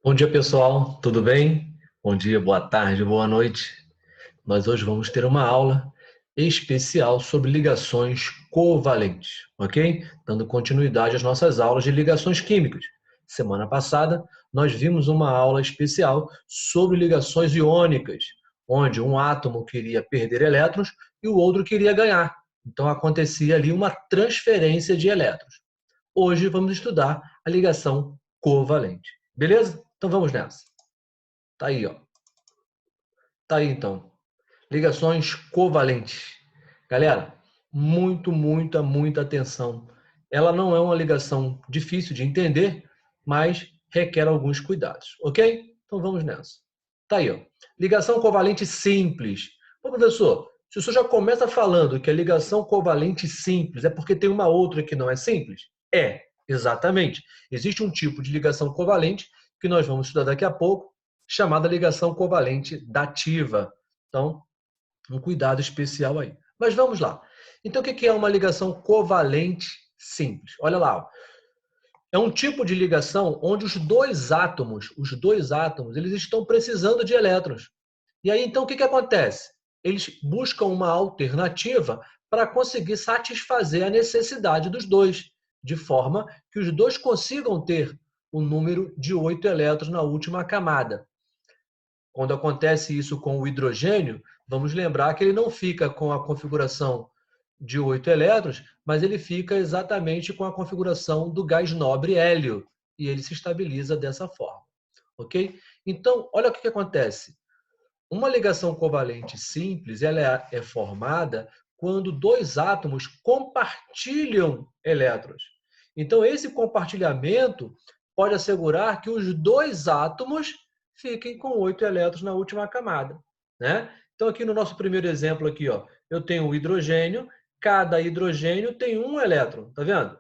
Bom dia, pessoal. Tudo bem? Bom dia, boa tarde, boa noite. Nós hoje vamos ter uma aula especial sobre ligações covalentes, ok? Dando continuidade às nossas aulas de ligações químicas. Semana passada, nós vimos uma aula especial sobre ligações iônicas, onde um átomo queria perder elétrons e o outro queria ganhar. Então, acontecia ali uma transferência de elétrons. Hoje vamos estudar a ligação covalente. Beleza? Então vamos nessa. Tá aí, ó. Tá aí então. Ligações covalentes. Galera, muita atenção. Ela não é uma ligação difícil de entender, mas requer alguns cuidados, ok? Então vamos nessa. Tá aí, ó. Ligação covalente simples. Ô, professor, se o senhor já começa falando que a ligação covalente simples é porque tem uma outra que não é simples? É, exatamente. Existe um tipo de ligação covalente que nós vamos estudar daqui a pouco, chamada ligação covalente dativa. Então, um cuidado especial aí. Mas vamos lá. Então, o que é uma ligação covalente simples? Olha lá. Ó. É um tipo de ligação onde os dois átomos, eles estão precisando de elétrons. E aí, então, o que acontece? Eles buscam uma alternativa para conseguir satisfazer a necessidade dos dois, de forma que os dois consigam ter o número de 8 elétrons na última camada. Quando acontece isso com o hidrogênio, vamos lembrar que ele não fica com a configuração de 8 elétrons, mas ele fica exatamente com a configuração do gás nobre hélio, e ele se estabiliza dessa forma. Ok? Então, olha o que acontece. Uma ligação covalente simples ela é formada quando dois átomos compartilham elétrons. Então, esse compartilhamento pode assegurar que os dois átomos fiquem com 8 elétrons na última camada. Né? Então, aqui no nosso primeiro exemplo, aqui, ó, eu tenho o hidrogênio, cada hidrogênio tem um elétron, tá vendo?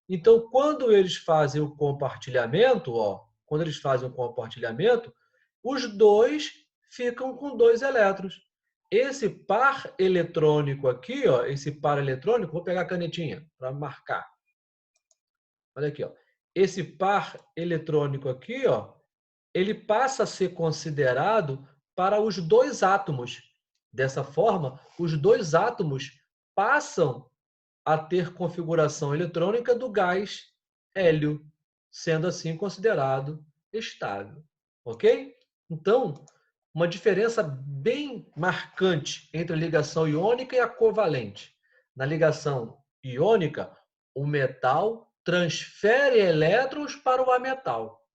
Então, quando eles fazem o compartilhamento, ó, quando eles fazem o compartilhamento, os dois ficam com 2 elétrons. Esse par eletrônico aqui, ó, esse par eletrônico, vou pegar a canetinha para marcar. Olha aqui, ó. Esse par eletrônico aqui, ó, ele passa a ser considerado para os dois átomos. Dessa forma, os dois átomos passam a ter configuração eletrônica do gás hélio, sendo assim considerado estável. Ok? Então, uma diferença bem marcante entre a ligação iônica e a covalente. Na ligação iônica, o metal transfere elétrons para o ametal.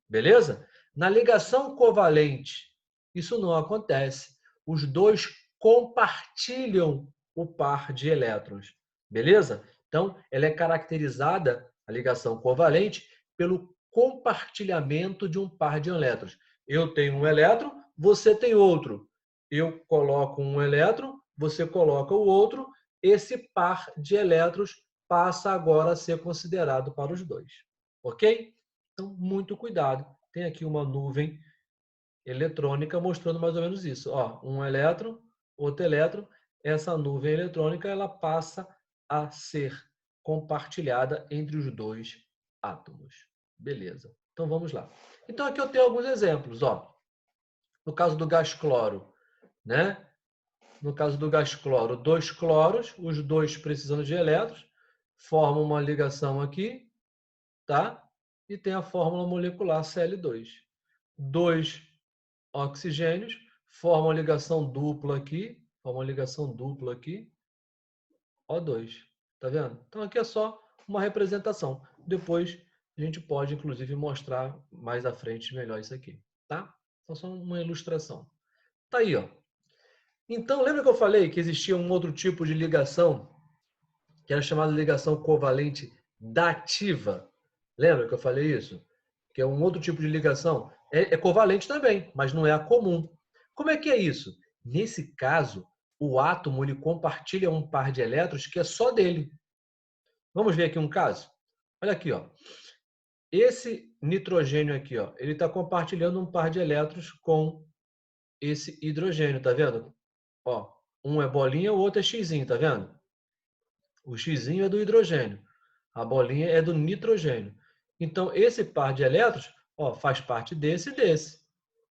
Beleza? Na ligação covalente, isso não acontece. Os dois compartilham o par de elétrons. Beleza? Então, ela é caracterizada, a ligação covalente, pelo compartilhamento de um par de elétrons. Eu tenho um elétron, você tem outro. Eu coloco um elétron, você coloca o outro. Esse par de elétrons passa agora a ser considerado para os dois. Ok? Então, muito cuidado. Tem aqui uma nuvem eletrônica mostrando mais ou menos isso. Ó, um elétron, outro elétron. Essa nuvem eletrônica ela passa a ser compartilhada entre os dois átomos. Beleza. Então, vamos lá. Então, aqui eu tenho alguns exemplos. Ó. No caso do gás cloro, né? No caso do gás cloro, dois cloros, os dois precisando de elétrons, formam uma ligação aqui, tá? E tem a fórmula molecular Cl2. Dois oxigênios formam uma ligação dupla aqui, O2. Tá vendo? Então aqui é só uma representação. Depois a gente pode inclusive mostrar mais à frente melhor isso aqui, tá? Então só uma ilustração. Tá aí, ó. Então, lembra que eu falei que existia um outro tipo de ligação que era chamada de ligação covalente dativa? Lembra que eu falei isso? Que é um outro tipo de ligação. É covalente também, mas não é a comum. Como é que é isso? Nesse caso, o átomo ele compartilha um par de elétrons que é só dele. Vamos ver aqui um caso? Olha aqui, ó. Esse nitrogênio aqui, ó, ele está compartilhando um par de elétrons com esse hidrogênio, tá vendo? Ó, um é bolinha, o outro é xizinho, tá vendo? O xizinho é do hidrogênio, a bolinha é do nitrogênio. Então, esse par de elétrons, Ó, faz parte desse e desse.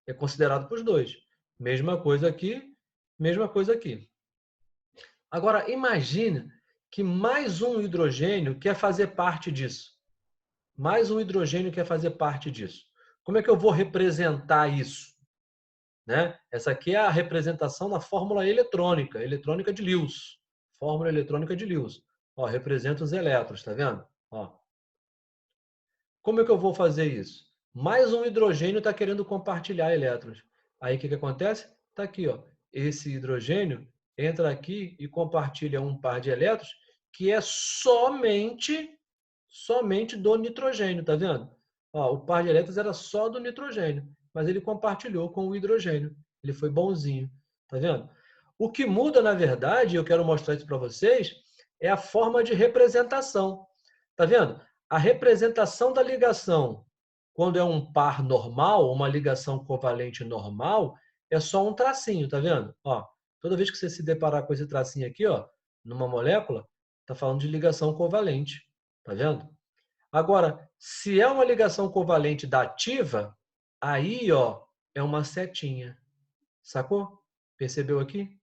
É considerado para os dois. Mesma coisa aqui, mesma coisa aqui. Agora, imagine que mais um hidrogênio quer fazer parte disso. Mais um hidrogênio quer fazer parte disso. Como é que eu vou representar isso? Né? Essa aqui é a representação na fórmula eletrônica, eletrônica de Lewis. Fórmula eletrônica de Lewis. Ó, representa os elétrons, tá vendo? Ó. Como é que eu vou fazer isso? Mais um hidrogênio está querendo compartilhar elétrons. Aí o que acontece? Está aqui, ó. Esse hidrogênio entra aqui e compartilha um par de elétrons que é somente do nitrogênio, tá vendo? Ó, o par de elétrons era só do nitrogênio, mas ele compartilhou com o hidrogênio. Ele foi bonzinho, tá vendo? O que muda, na verdade, eu quero mostrar isso para vocês, é a forma de representação. Tá vendo? A representação da ligação, quando é um par normal, uma ligação covalente normal, é só um tracinho, tá vendo? Ó, toda vez que você se deparar com esse tracinho aqui, ó, numa molécula, tá falando de ligação covalente, tá vendo? Agora, se é uma ligação covalente dativa, aí, ó, é uma setinha. Sacou? Percebeu aqui?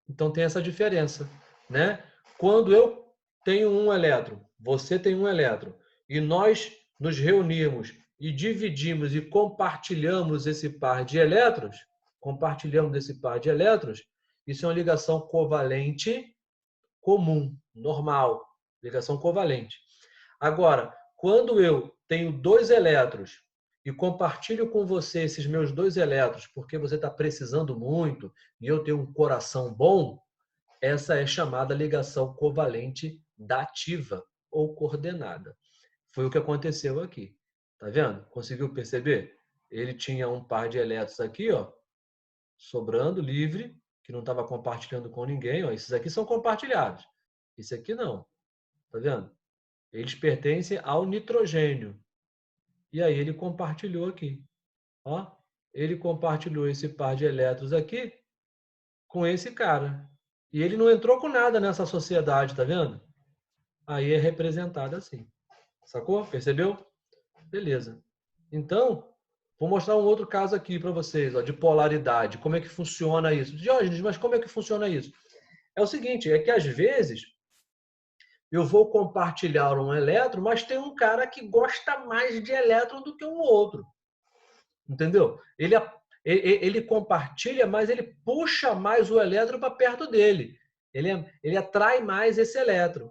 Então tem essa diferença, né? Quando eu tenho um elétron, você tem um elétron, e nós nos reunimos e dividimos e compartilhamos esse par de elétrons, isso é uma ligação covalente comum, normal, ligação covalente. Agora, quando eu tenho dois elétrons e compartilho com você esses meus dois elétrons porque você está precisando muito e eu tenho um coração bom, essa é chamada ligação covalente dativa ou coordenada. Foi o que aconteceu aqui. Tá vendo? Conseguiu perceber? Ele tinha um par de elétrons aqui, ó, sobrando, livre, que não estava compartilhando com ninguém. Ó. Esses aqui são compartilhados. Esse aqui não. Tá vendo? Eles pertencem ao nitrogênio. E aí ele compartilhou aqui. Ó, ele compartilhou esse par de elétrons aqui com esse cara. E ele não entrou com nada nessa sociedade, tá vendo? Aí é representado assim. Sacou? Percebeu? Beleza. Então, vou mostrar um outro caso aqui para vocês, ó, de polaridade. Como é que funciona isso? Diógenes, mas como é que funciona isso? É o seguinte, é que às vezes eu vou compartilhar um elétron, mas tem um cara que gosta mais de elétron do que o outro. Entendeu? Ele compartilha, mas ele puxa mais o elétron para perto dele. Ele atrai mais esse elétron.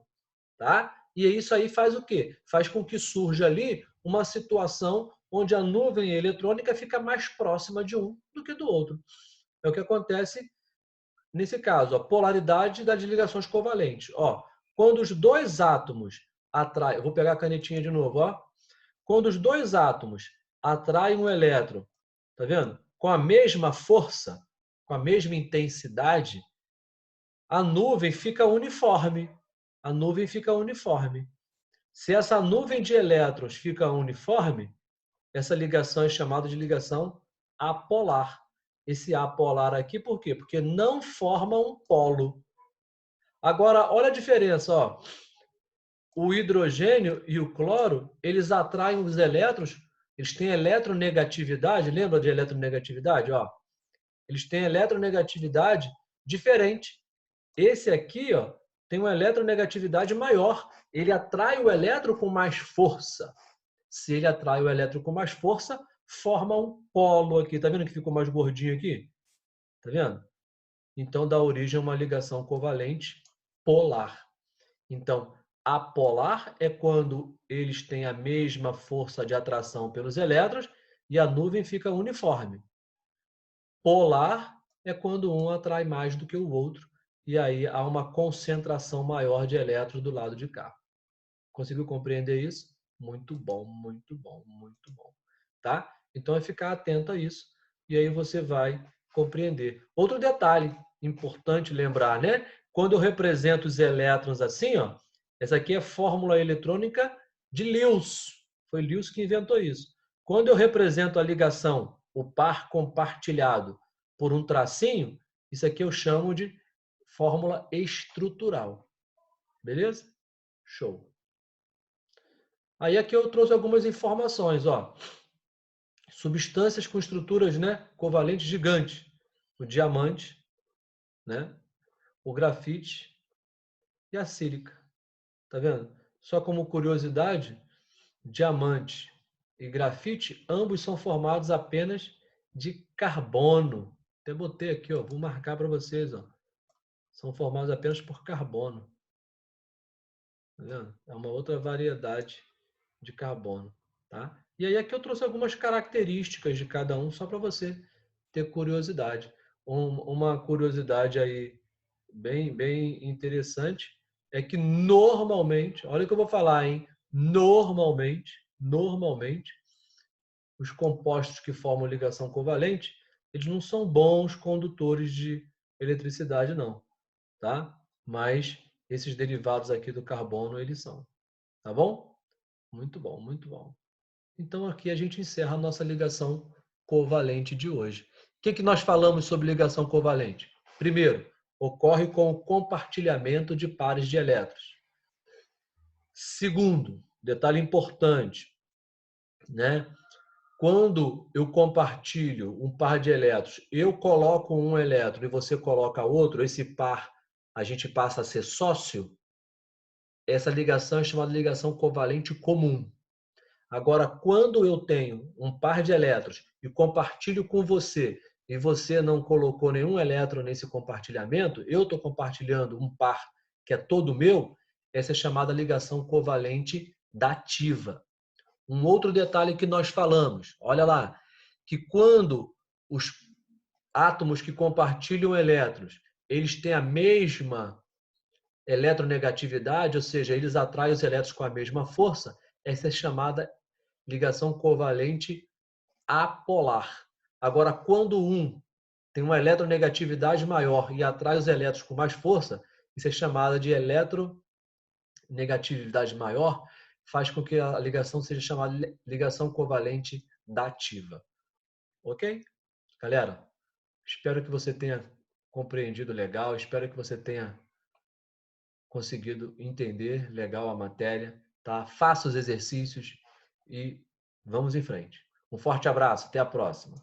Tá? E isso aí faz o quê? Faz com que surja ali uma situação onde a nuvem eletrônica fica mais próxima de um do que do outro. É o que acontece nesse caso, a polaridade das ligações covalentes. Ó, quando os dois átomos atraem, eu vou pegar a canetinha de novo, ó. Quando os dois átomos atraem um elétron, tá vendo? Com a mesma força, com a mesma intensidade, a nuvem fica uniforme. A nuvem fica uniforme. Se essa nuvem de elétrons fica uniforme, essa ligação é chamada de ligação apolar. Esse apolar aqui, por quê? Porque não forma um polo. Agora, olha a diferença, ó. O hidrogênio e o cloro, eles atraem os elétrons, eles têm eletronegatividade, lembra de eletronegatividade? Ó, eles têm eletronegatividade diferente. Esse aqui, ó, tem uma eletronegatividade maior. Ele atrai o elétron com mais força. Se ele atrai o elétron com mais força, forma um polo aqui. Tá vendo que ficou mais gordinho aqui? Tá vendo? Então dá origem a uma ligação covalente polar. Então, apolar é quando eles têm a mesma força de atração pelos elétrons e a nuvem fica uniforme. Polar é quando um atrai mais do que o outro e aí há uma concentração maior de elétrons do lado de cá. Conseguiu compreender isso? Muito bom, muito bom, muito bom. Tá? Então é ficar atento a isso e aí você vai compreender. Outro detalhe importante lembrar, né? Quando eu represento os elétrons assim, ó, essa aqui é a fórmula eletrônica de Lewis. Foi Lewis que inventou isso. Quando eu represento a ligação, o par compartilhado por um tracinho, isso aqui eu chamo de fórmula estrutural. Beleza? Show. Aí aqui eu trouxe algumas informações, ó. substâncias com estruturas, né, covalentes gigantes. O diamante, né, o grafite e a sílica. Tá vendo? Só como curiosidade, diamante e grafite, ambos são formados apenas de carbono. Até botei aqui, ó, vou marcar para vocês, ó. São formados apenas por carbono. Tá vendo? É uma outra variedade de carbono, tá? E aí aqui eu trouxe algumas características de cada um só para você ter curiosidade. Uma curiosidade aí bem interessante é que normalmente, olha o que eu vou falar, hein? Normalmente, os compostos que formam ligação covalente, eles não são bons condutores de eletricidade, não, tá? Mas esses derivados aqui do carbono, eles são, tá bom? Muito bom, muito bom. Então aqui a gente encerra a nossa ligação covalente de hoje. O que nós falamos sobre ligação covalente? Primeiro, ocorre com o compartilhamento de pares de elétrons. Segundo, detalhe importante, né? Quando eu compartilho um par de elétrons, eu coloco um elétron e você coloca outro, esse par a gente passa a ser sócio, essa ligação é chamada de ligação covalente comum. Agora, quando eu tenho um par de elétrons e compartilho com você e você não colocou nenhum elétron nesse compartilhamento, eu estou compartilhando um par que é todo meu, essa é chamada ligação covalente dativa. Um outro detalhe que nós falamos, olha lá, que quando os átomos que compartilham elétrons, eles têm a mesma eletronegatividade, ou seja, eles atraem os elétrons com a mesma força, essa é chamada ligação covalente apolar. Agora, quando um tem uma eletronegatividade maior e atrai os elétrons com mais força, isso é chamada de eletronegatividade maior, faz com que a ligação seja chamada de ligação covalente dativa. Ok? Galera, espero que você tenha compreendido legal, espero que você tenha conseguido entender legal a matéria, tá? Faça os exercícios e vamos em frente. Um forte abraço, até a próxima.